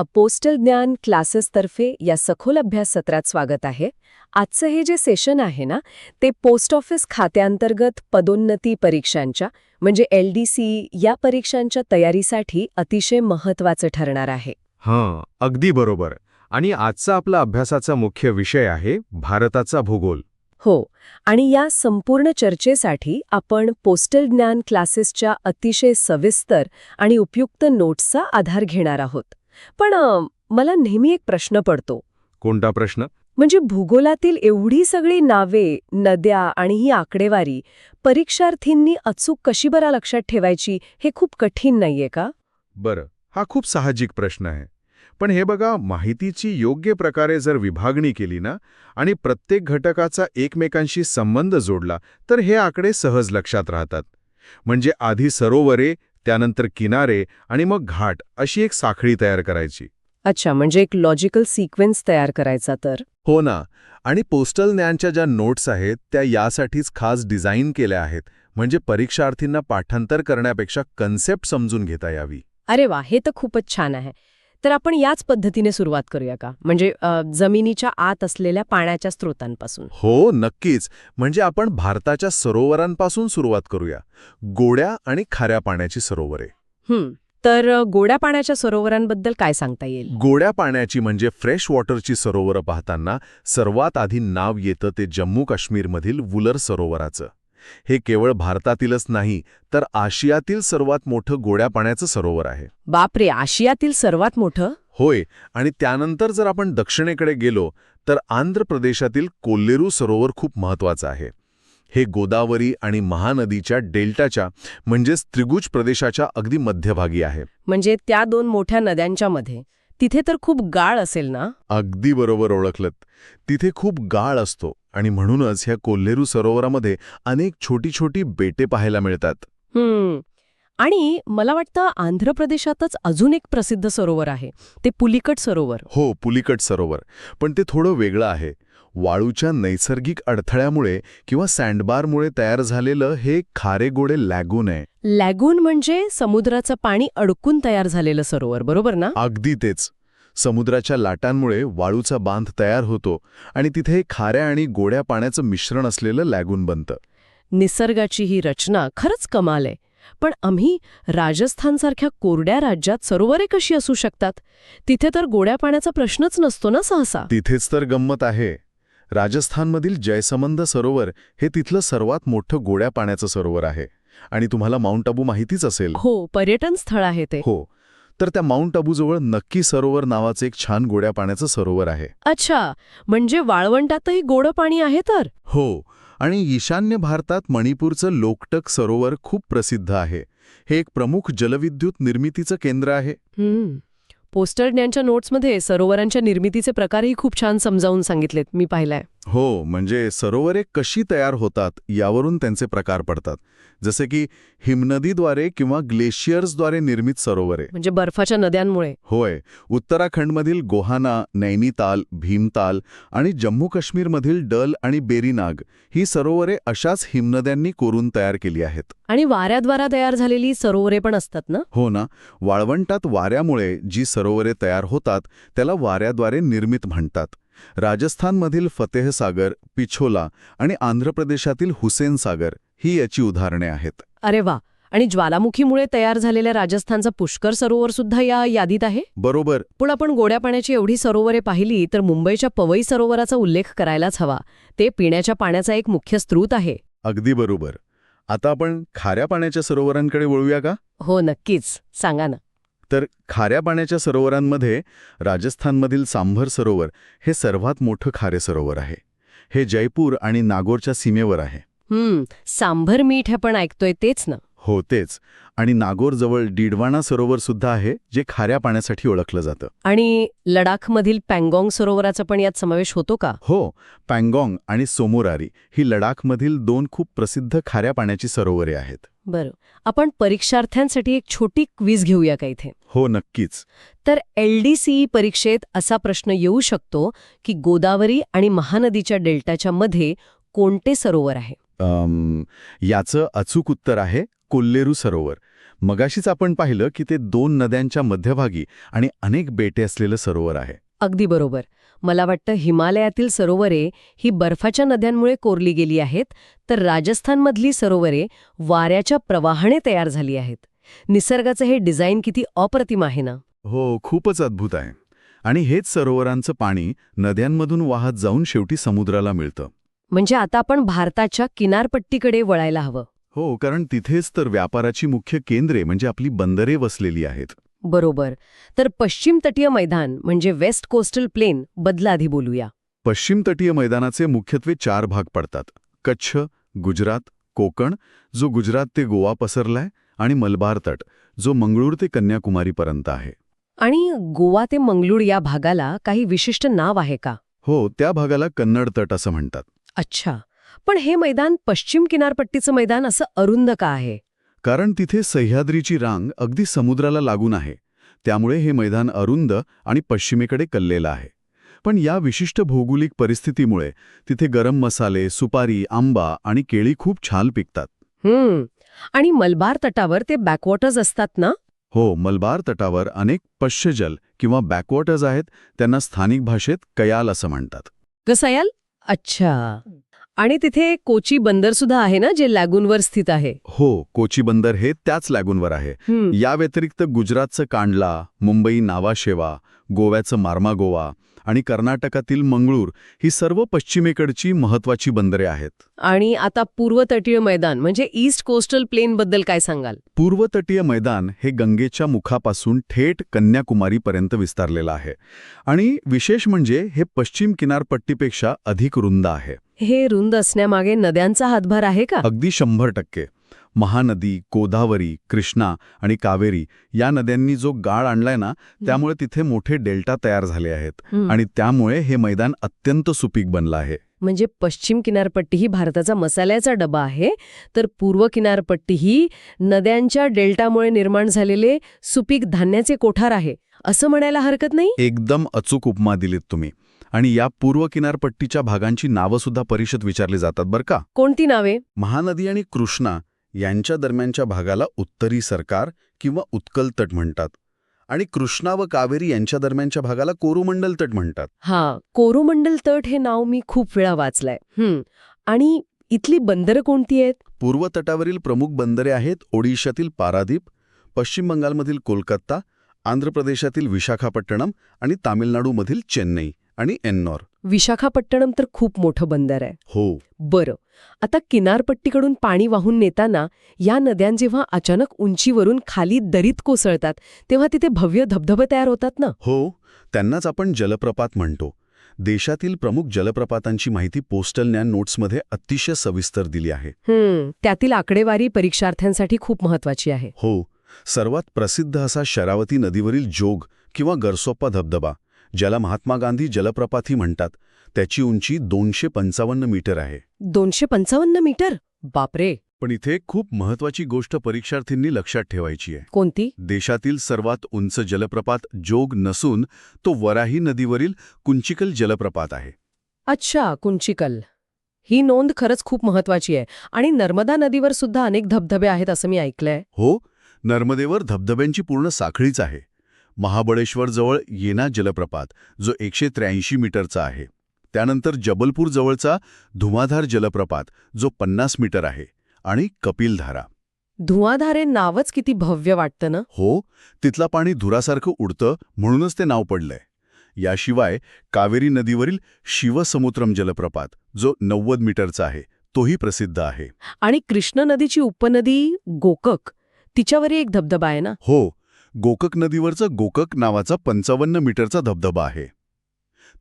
Postal ज्ञान क्लासेसतर्फे या सखोल अभ्यास सत्रात स्वागत आहे. आजचं हे जे सेशन आहे ना, ते पोस्ट ऑफिस खात्यांतर्गत पदोन्नती परीक्षांच्या म्हणजे LDC या परीक्षांच्या तयारीसाठी अतिशय महत्त्वाचं ठरणार आहे. हां, अगदी बरोबर. आणि आजचा आपला अभ्यासाचा मुख्य विषय आहे भारताचा भूगोल. हो, आणि या संपूर्ण चर्चेसाठी आपण पोस्टल ज्ञान क्लासेसच्या अतिशय सविस्तर आणि उपयुक्त नोट्सचा आधार घेणार आहोत. पण मला नेहमी एक प्रश्न पडतो. कोणता प्रश्न? म्हणजे भूगोलातील एवढी सगळी नावे, नद्या आणि ही आकडेवारी परीक्षार्थींनी अचूक कशी बरा लक्षात ठेवायची हे खूप कठीण नाहीये का? बरं, हा खूप साहजिक प्रश्न आहे. पण हे बघा, माहितीची योग्य प्रकारे जर विभागणी केली ना आणि प्रत्येक घटकाचा एकमेकांशी संबंध जोडला तर हे आकडे सहज लक्षात राहतात. म्हणजे आधी सरोवरे, त्यानंतर किनारे आणि मग घाट अशी एक साखळी तयार करायची. अच्छा, म्हणजे एक लॉजिकल सिक्वेन्स तयार करायचा तर. हो ना. आणि पोस्टल ज्ञानच्या ज्या नोट्स आहेत त्या यासाठीच खास डिझाईन केल्या आहेत, म्हणजे परीक्षार्थींना पाठांतर करण्यापेक्षा कन्सेप्ट समजून घेता यावी. अरे वा, हे तर खूपच छान आहे. तर आपण याच पद्धतीने सुरुवात करूया का? म्हणजे जमिनीच्या आत असलेल्या पाण्याच्या स्रोतांपासून. हो, नक्कीच. म्हणजे आपण भारताच्या सरोवरांपासून सुरुवात करूया. गोड्या आणि खाऱ्या पाण्याची सरोवरे. तर गोड्या पाण्याच्या सरोवरांबद्दल काय सांगता येईल? गोड्या पाण्याची म्हणजे फ्रेश वॉटरची सरोवरं पाहताना सर्वात आधी नाव येतं ते जम्मू काश्मीरमधील वुलर सरोवराचं. हे केवळ भारतातीलच नाही तर आशियातील सर्वात मोठं गोड्या पाण्याचं सरोवर आहे. बापरे, आशियातील सर्वात मोठं? होय. आणि त्यानंतर जर आपण दक्षिणेकडे गेलो तर आंध्र प्रदेशातील कोल्लेरू सरोवर खूप महत्वाचं आहे. हे गोदावरी आणि महानदीच्या डेल्टाच्या म्हणजेच त्रिभुज प्रदेशाच्या अगदी मध्यभागी आहे. म्हणजे त्या दोन मोठ्या नद्यांच्या मध्ये. तिथे तर खूप गाळ असेल ना? अगदी बरोबर ओळखलत. तिथे खूप गाळ असतो आणि म्हणूनच ह्या कोल्हेरू सरोवरामध्ये अनेक छोटी छोटी बेटे पाहायला मिळतात. आणि मला वाटतं आंध्र प्रदेशातच अजून एक प्रसिद्ध सरोवर आहे, ते पुलिकट सरोवर. हो, पुलिकट सरोवर. पण ते थोडं वेगळं आहे. वाळूच्या नैसर्गिक अडथळ्यामुळे किंवा सँडबारमुळे तयार झालेलं हे खारेगोडे लॅगून आहे. लॅगून म्हणजे समुद्राचं पाणी अडकून तयार झालेलं सरोवर, बरोबर ना? अगदी तेच. समुद्राच्या लाटांमुळे वाळूचा बांध तयार होतो आणि तिथे खाऱ्या आणि गोड्या पाण्याचं मिश्रण असलेलं लॅगून बनतं. निसर्गाची ही रचना खरंच कमाल आहे. पण आम्ही राजस्थानसारख्या कोरड्या राज्यात सरोवरे कशी असू शकतात? तिथे तर गोड्या पाण्याचा प्रश्नच नसतो ना सहसा. तिथेच तर गंमत आहे. राजस्थानमधील जयसमंद सरोवर हे तिथलं सर्वात मोठं गोड्या पाण्याचं सरोवर आहे. आणि तुम्हाला माउंट आबू माहितीच असेल. हो, पर्यटन स्थळ आहे ते. हो. तर त्या माउंट आबूजवळ नक्की सरोवर नावाचं एक छान गोड्या पाण्याचं सरोवर आहे. अच्छा, म्हणजे वाळवंटातही गोडं पाणी आहे तर? हो. आणि ईशान्य भारतात मणिपूरचं लोकटक सरोवर खूप प्रसिद्ध आहे. हे एक प्रमुख जलविद्युत निर्मितीचं केंद्र आहे. पोस्टल ज्ञानच्या नोट्समध्ये सरोवरांच्या निर्मितीचे प्रकारही खूप छान समजावून सांगितलेत, मी पाहिलंय. हो, म्हणजे सरोवरे कशी तयार होतात यावरून त्यांचे प्रकार पडतात. जसे की हिमनदीद्वारे किंवा ग्लेशियर्सद्वारे निर्मित सरोवरे. म्हणजे बर्फाच्या नद्यांमुळे. होय. उत्तराखंडमधील गोहाना, नैनीताल, भीमताल आणि जम्मू काश्मीरमधील डल आणि बेरीनाग ही सरोवरे अशाच हिमनद्यांनी कोरून तयार केली आहेत. आणि वाऱ्याद्वारा तयार झालेली सरोवरे पण असतात ना? हो ना. वाळवंटात वाऱ्यामुळे जी सरोवरे तयार होतात त्याला वाऱ्याद्वारे निर्मित म्हणतात. राजस्थानमधील फतेह सागर, पिछोला आणि आंध्र प्रदेशातील हुसेन सागर ही याची उदाहरणे आहेत. अरे वा. आणि ज्वालामुखीमुळे तयार झालेल्या राजस्थानचं पुष्कर सरोवर सुद्धा या यादीत आहे? बरोबर. पण आपण गोड्या पाण्याची एवढी सरोवरे पाहिली तर मुंबईच्या पवई सरोवराचा उल्लेख करायलाच हवा. ते पिण्याच्या पाण्याचा एक मुख्य स्रोत आहे. अगदी बरोबर. आता आपण खाऱ्या पाण्याच्या सरोवरांकडे वळूया का? हो, नक्कीच. सांगा ना. तर खाऱ्या पाण्याच्या सरोवरांमध्ये राजस्थानमधील सांभर सरोवर हे सर्वात मोठं खारे सरोवर आहे. हे जयपूर आणि नागोरच्या सीमेवर आहे. सांभर मीठ आपण ऐकतोय तेच ना? हो, तेच. आणि नागोरजवळ डिडवाना सरोवर सुद्धा आहे, जे खाऱ्या पाण्यासाठी ओळखलं जातं. आणि लडाखमधील पँगॉंग सरोवराचा पण यात समावेश होतो का? हो. पँगॉंग आणि सोमोरारी ही लडाखमधील दोन खूप प्रसिद्ध खाऱ्या पाण्याची सरोवरे आहेत. बरं. आपण परीक्षार्थ्यांसाठी एक छोटी क्विज घेऊया का इथे? हो, नक्कीच. तर LDC परीक्षेत असा प्रश्न येऊ शकतो की गोदावरी आणि महानदीच्या डेल्टाच्या मध्ये कोणते सरोवर आहे? याचं अचूक उत्तर आहे कोल्लेरू सरोवर. मगाशीच आपण पाहिलं की ते 2 नद्यांच्या मध्यभागी आणि अनेक बेटे असलेलं सरोवर आहे. अगदी बरोबर. मला वाटतं हिमालयातील सरोवरे ही बर्फाच्या नद्यांमुळे कोरली गेली आहेत, तर राजस्थानमधली सरोवरे वाऱ्याच्या प्रवाहाने तयार झाली आहेत. निसर्गाचं हे डिझाईन किती अप्रतिम आहे ना. हो, खूपच अद्भुत आहे. आणि हेच सरोवरांचं पाणी नद्यांमधून वाहत जाऊन शेवटी समुद्राला मिळतं. म्हणजे आता आपण भारताच्या किनारपट्टीकडे वळायला हवं. हो, कारण तिथेच तर व्यापाराची मुख्य केंद्रे म्हणजे आपली बंदरे वसलेली आहेत. बरोबर. तर पश्चिम तटीय मैदान म्हणजे वेस्ट कोस्टल प्लेन बद्दल आधी बोलूया. पश्चिम तटीय मैदानाचे मुख्यत्वे 4 भाग पडतात. कच्छ, गुजरात, कोकण, जो गुजरात ते गोवा पसरलाय, आणि मलबार तट, जो मंगळूर ते कन्याकुमारीपर्यंत आहे. आणि गोवा ते मंगळूर या भागाला काही विशिष्ट नाव आहे का? हो, त्या भागाला कन्नड तट असं म्हणतात. अच्छा. पण हे मैदान पश्चिम किनारपट्टीचं मैदान असं अरुंद का आहे? कारण तिथे सह्याद्रीची रांग अगदी समुद्राला लागून आहे. त्यामुळे हे मैदान अरुंद आणि पश्चिमेकडे कललेलं आहे. पण या विशिष्ट भौगोलिक परिस्थितीमुळे तिथे गरम मसाले, सुपारी, आंबा आणि केळी खूप छान पिकतात. आणि मलबार तटावर ते बॅकवॉटर्स असतात ना? हो, मलबार तटावर अनेक पश्चजल किंवा बॅकवॉटर्स आहेत. त्यांना स्थानिक भाषेत कयाल असं म्हणतात. कसायाल? अच्छा. आणि तिथे कोची बंदर सुद्धा आहे ना, जे लॅगूनवर स्थित आहे? हो, कोची बंदर हे त्याच लॅगूनवर आहे. या व्यतिरिक्त गुजरातचं कांडला, मुंबई नावाशेवा, गोव्याचं मार्मागोवा आणि कर्नाटकातील मंगळूर ही सर्व पश्चिमेकडची महत्वाची बंदरे आहेत. आणि आता पूर्व तटीय मैदान म्हणजे ईस्ट कोस्टल प्लेन बद्दल काय सांगाल? पूर्व तटीय मैदान हे गंगेच्या मुखापासून थेट कन्याकुमारीपर्यंत विस्तारलेलं आहे. आणि विशेष म्हणजे हे पश्चिम किनारपट्टीपेक्षा अधिक रुंद आहे. हे रुंद असण्यामागे नद्यांचा हातभार आहे का? अगदी 100%. महानदी, गोदावरी, कृष्णा आणि कावेरी या नद्यांनी जो गाळ आणलाय ना, त्यामुळे तिथे मोठे डेल्टा तयार झाले आहेत. आणि त्यामुळे हे मैदान अत्यंत सुपीक बनलं आहे. म्हणजे पश्चिम किनारपट्टी ही भारताचा मसाल्याचा डबा आहे, तर पूर्व किनारपट्टी ही नद्यांच्या डेल्टामुळे निर्माण झालेले सुपीक धान्याचे कोठार आहे, असं म्हणायला हरकत नाही? एकदम अचूक उपमा दिलीत तुम्ही. आणि या पूर्व किनारपट्टीच्या भागांची नावं सुद्धा परिषद विचारली जातात बरं का. कोणती नावे? महानदी आणि कृष्णा यांच्या दरम्यानच्या भागाला उत्तरी सरकार किंवा उत्कल तट म्हणतात. आणि कृष्णा व कावेरी यांच्या दरम्यानच्या भागाला कोरोमंडल तट म्हणतात. कोरोमंडल तट हे नाव मी खूप वेळा वाचलंय. आणि इथली बंदरं कोणती आहेत? पूर्व तटावरील प्रमुख बंदरे आहेत ओडिशातील पारादीप, पश्चिम बंगालमधील कोलकाता, आंध्र प्रदेशातील विशाखापट्टणम आणि तामिळनाडूमधील चेन्नई आणि एन्नोर. विशाखापट्टणम तर खूप मोठं बंदर आहे. हो. बरं. आता किनारपट्टीकडून पाणी वाहून नेताना या नद्या जेव्हा अचानक उंचीवरून खाली दरीत कोसळतात, तेव्हा तिथे भव्य धबधबे तयार होतात ना? हो, त्यांनाच आपण जलप्रपात म्हणतो. देशातील प्रमुख जलप्रपातांची माहिती पोस्टल ज्ञान नोट्समध्ये अतिशय सविस्तर दिली आहे. त्यातील आकडेवारी परीक्षार्थ्यांसाठी खूप महत्वाची आहे. हो, सर्वात प्रसिद्ध असा शरावती नदीवरील जोग किंवा गरसोप्पा धबधबा, ज्याला महात्मा गांधी जलप्रपातही म्हणतात, त्याची उंची 255 मीटर आहे. 255 मीटर? बापरे. पण इथे खूप महत्वाची गोष्ट परीक्षार्थींनी लक्षात ठेवायची आहे. कोणती? देशातील सर्वात उंच जलप्रपात जोग नसून तो वराही नदीवरील कुंचिकल जलप्रपात आहे. अच्छा, कुंचिकल. ही नोंद खरंच खूप महत्वाची आहे. आणि नर्मदा नदीवर सुद्धा अनेक धबधबे आहेत असं मी ऐकलंय. हो, नर्मदेवर धबधब्यांची पूर्ण साखळीच आहे. महाबळेश्वर जवळ येना जलप्रपात, जो 183 मीटरचा आहे. त्यानंतर जबलपूर जवळचा धुमाधार जलप्रपात, जो 50 मीटर आहे. आणि कपिलधारा. धुआधार हे नावच किती भव्य वाटतं ना? हो, तिथला पाणी धुरासारखं उडतं म्हणूनच ते नाव पडलंय. याशिवाय कावेरी नदीवरील शिवसमुद्रम जलप्रपात, जो 90 मीटरचा आहे, तोही प्रसिद्ध आहे. आणि कृष्ण नदीची उपनदी गोकक, तिच्यावरही एक धबधबा आहे ना? हो, गोकक नदीवरचा गोकक नावाचा 55 मीटरचा धबधबा आहे.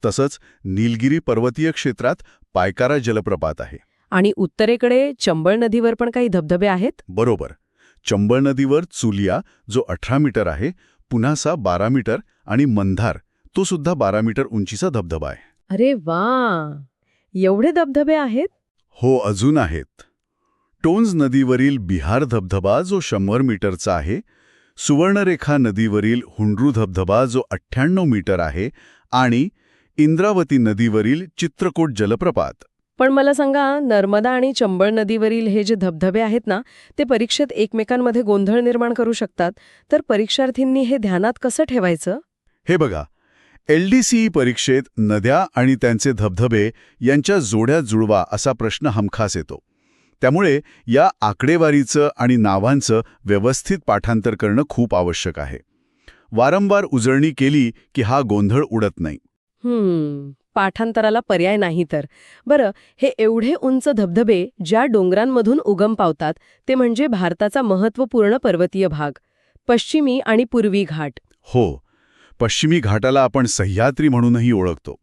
तसंच नीलगिरी पर्वतीय क्षेत्रात पायकारा जलप्रपात आहे. आणि उत्तरेकडे चंबळ नदीवर पण काही धबधबे आहेत? बरोबर. चंबळ नदीवर चुलिया, जो 18 मीटर आहे, पुन्हासा 12 मीटर आणि मंधार, तो सुद्धा 12 मीटर उंचीचा धबधबा आहे. अरे वा, एवढे धबधबे आहेत? हो, अजून आहेत. टोन्स नदीवरील बिहार धबधबा, जो 100 मीटरचा आहे. सुवर्णरेखा नदीवरील हुंड्रू धबधबा, जो 98 मीटर आहे. आणि इंद्रावती नदीवरील चित्रकोट जलप्रपात, पण मला सांगा, नर्मदा आणि चंबळ नदीवरील हे जे धबधबे आहेत ना, ते परीक्षेत एकमेकांमध्ये गोंधळ निर्माण करू शकतात. तर परीक्षार्थींनी हे ध्यानात कसं ठेवायचं? हे बघा, LDCE परीक्षेत नद्या आणि त्यांचे धबधबे यांच्या जोड्या जुळवा असा प्रश्न हमखास येतो. त्यामुळे या आकडेवारीचं आणि नावांचं व्यवस्थित पाठांतर करणं खूप आवश्यक आहे. वारंवार उजळणी केली की हा गोंधळ उडत नाही. पाठांतराला पर्याय नाही तर. बरं, हे एवढे उंच धबधबे ज्या डोंगरांमधून उगम पावतात ते म्हणजे भारताचा महत्त्वपूर्ण पर्वतीय भाग, पश्चिमी आणि पूर्वी घाट. हो, पश्चिमी घाटाला आपण सह्याद्री म्हणूनही ओळखतो.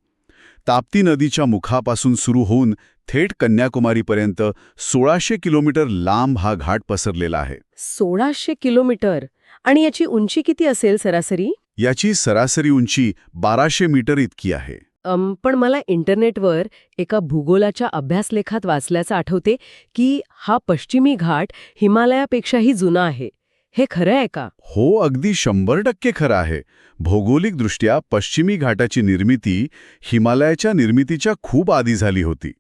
ताप्ती नदीच्या मुखापासून सुरू होऊन थेट कन्याकुमारीपर्यंत 1600 किलोमीटर लांब हा घाट पसरलेला आहे. 1600 किलोमीटर. आणि याची उंची किती असेल सरासरी? याची सरासरी उंची 1200 मीटर इतकी आहे. पण मला इंटरनेटवर एका भूगोलाच्या अभ्यासलेखात वाचल्याचं आठवते की हा पश्चिमी घाट हिमालयापेक्षाही जुना आहे. हे खरं आहे का? हो, अगदी 100% खरं आहे. भौगोलिकदृष्ट्या पश्चिमी घाटाची निर्मिती हिमालयाच्या निर्मितीच्या खूप आधी झाली होती.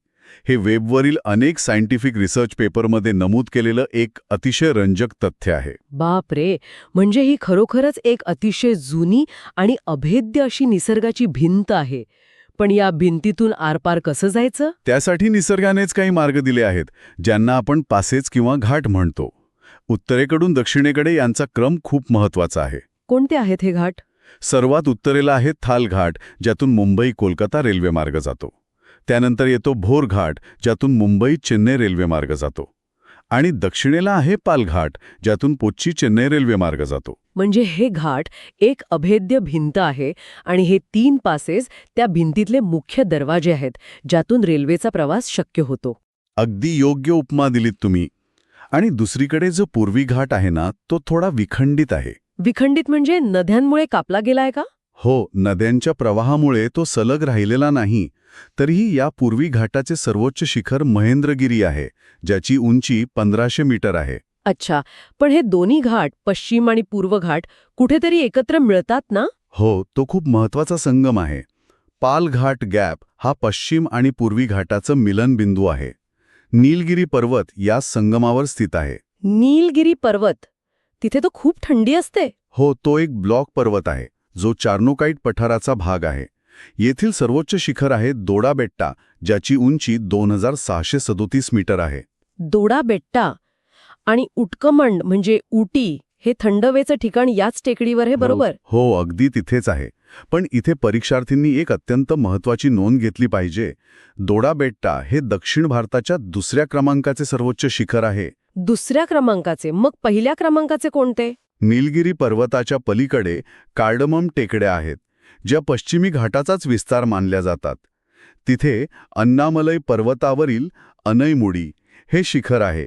हे वेबवरील अनेक सायंटिफिक रिसर्च पेपरमध्ये नमूद केलेलं एक अतिशय रंजक तथ्य आहे. बापरे, म्हणजे ही खरोखरच एक अतिशय जुनी आणि अभेद्य अशी निसर्गाची भिंत आहे. पण या भिंतीतून आरपार कसं जायचं? त्यासाठी निसर्गानेच काही मार्ग दिले आहेत, ज्यांना आपण पासेज किंवा घाट म्हणतो. उत्तरेकडून दक्षिणेकडे यांचा क्रम खूप महत्वाचा आहे. कोणते आहेत हे घाट? सर्वात उत्तरेला आहे थाल घाट, ज्यातून मुंबई-कोलकाता रेल्वेमार्ग जातो. त्यानंतर येतो भोर घाट, ज्यातून मुंबई-चेन्नई रेल्वेमार्ग जातो. आणि दक्षिणेला आहे पाल घाट, ज्यातून कोच्ची-चेन्नई रेल्वेमार्ग जातो. म्हणजे हे घाट एक अभेद्य भिंत आहे आणि हे 3 पासेस त्या भिंतीतले मुख्य दरवाजे आहेत, ज्यातून रेल्वेचा प्रवास शक्य होतो. अगदी योग्य उपमा दिलीत तुम्ही. आणि दुसरीकडे जो पूर्वी घाट आहे ना, तो थोडा विखंडित आहे. विखंडित म्हणजे नद्यांमुळे कापला गेलाय का? हो, नद्यांच्या प्रवाहामुळे तो सलग राहिलेला नाही. तरीही या पूर्वी घाटाचे सर्वोच्च शिखर महेंद्रगिरी आहे, ज्याची उंची 1500 मीटर आहे. अच्छा, पण हे दोन्ही घाट, पश्चिम आणि पूर्व घाट, कुठेतरी एकत्र मिळतात ना? हो, तो खूप महत्वाचा संगम आहे. पाल घाट गॅप हा पश्चिम आणि पूर्वी घाटाचं मिलनबिंदू आहे. नीलगिरी पर्वत या संगमावर स्थित आहे. नीलगिरी पर्वत, तिथे तो खूप थंडी असते. हो, तो एक ब्लॉक पर्वत आहे, जो चार्नोकाईट पठाराचा भाग आहे. येथील सर्वोच्च शिखर आहे दोडा बेट्टा, ज्याची उंची 2637 मीटर आहे. दोडा बेट्टा आणि उटकमंड म्हणजे उटी, हे थंडवेचं ठिकाण याच टेकडीवर आहे, बरोबर? हो, अगदी तिथेच आहे. पण इथे परीक्षार्थींनी एक अत्यंत महत्वाची नोंद घेतली पाहिजे. दोडा बेट्टा हे दक्षिण भारताच्या दुसऱ्या क्रमांकाचे सर्वोच्च शिखर आहे. दुसऱ्या क्रमांकाचे? मग पहिल्या क्रमांकाचे कोणते? नीलगिरी पर्वताच्या पलीकडे कार्डमम टेकड्या आहेत, ज्या पश्चिमी घाटाचाच विस्तार मानल्या जातात. तिथे अन्नामलई पर्वतावरील अनैमुडी हे शिखर आहे.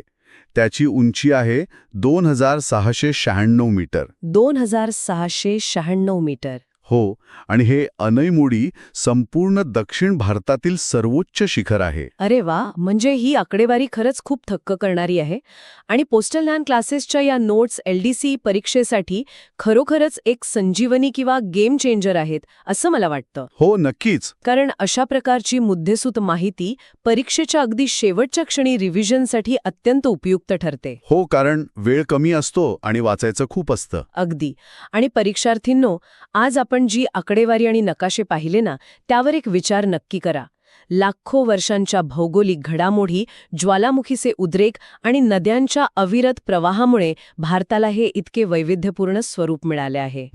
त्याची उंची आहे 2696 मीटर. 2696 मीटर. हो, आणि हे अनैमुडी संपूर्ण दक्षिण भारतातील सर्वोच्च शिखर आहे. अरे वा, म्हणजे ही आकडेवारी खरंच खूप थक्क करणारी आहे. आणि पोस्टल ज्ञान क्लासेसच्या या नोट्स LDC परीक्षेसाठी खरोखरच एक संजीवनी किंवा गेम चेंजर आहेत, असं मला वाटतं. हो, नक्कीच. कारण अशा प्रकारची मुद्देसूद माहिती परीक्षेच्या अगदी शेवटच्या क्षणी रिव्हिजनसाठी अत्यंत उपयुक्त ठरते. हो, कारण वेळ कमी असतो आणि वाचायचं खूप असतं. अगदी. आणि परीक्षार्थींनो, आज आपण जी आकडेवारी आणि नकाशे पाहिले ना, त्यावर एक विचार नक्की करा. लाखो वर्षांच्या भौगोलिक घडामोडी, ज्वालामुखीचे उद्रेक आणि नद्यांच्या अविरत प्रवाहामुळे भारताला हे इतके वैविध्यपूर्ण स्वरूप मिळाले आहे.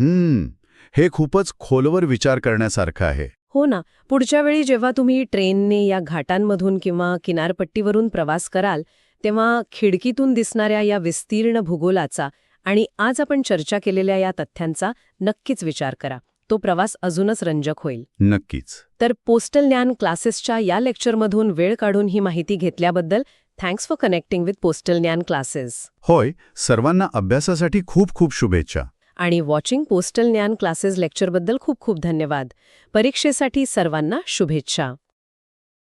हे खूपच खोलवर विचार करण्यासारखं आहे. हो ना. पुढच्या वेळी जेव्हा तुम्ही ट्रेनने या घाटांमधून किंवा किनारपट्टीवरून प्रवास कराल, तेव्हा खिडकीतून दिसणाऱ्या या विस्तीर्ण भूगोलाचा आणि आज आपण चर्चा केलेल्या या तथ्यांचा नक्कीच विचार करा. तो प्रवास अजूनच रंजक होईल. नक्कीच. तर पोस्टल ज्ञान क्लासेसच्या या लेक्चरमधून वेळ काढून ही माहिती घेतल्याबद्दल thanks for connecting with postal ज्ञान क्लासेस. होय, सर्वांना अभ्यासासाठी खूप खूप शुभेच्छा. आणि वॉचिंग पोस्टल ज्ञान क्लासेस लेक्चरबद्दल खूप खूप धन्यवाद. परीक्षेसाठी सर्वांना शुभेच्छा.